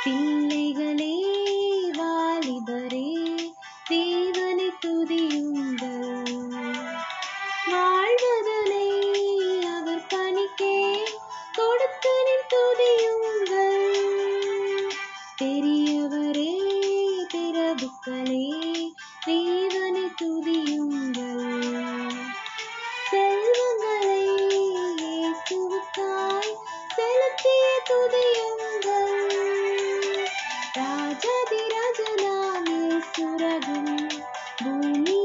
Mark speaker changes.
Speaker 1: பிள்ளைகளே வாலிபரே தேவனை துதியுங்கள். வாழ்வதனை அவர் பணிக்கே கொடுத்தனின் துதியுங்கள். பெரியவரே பிரபுக்களே தேவனை துதியுங்கள். செல்வங்களை இயேசுவுக்காய் செலுத்திய துதியுங்கள். ராஜாதிராஜனாம் இயேசு ரகும் பூமி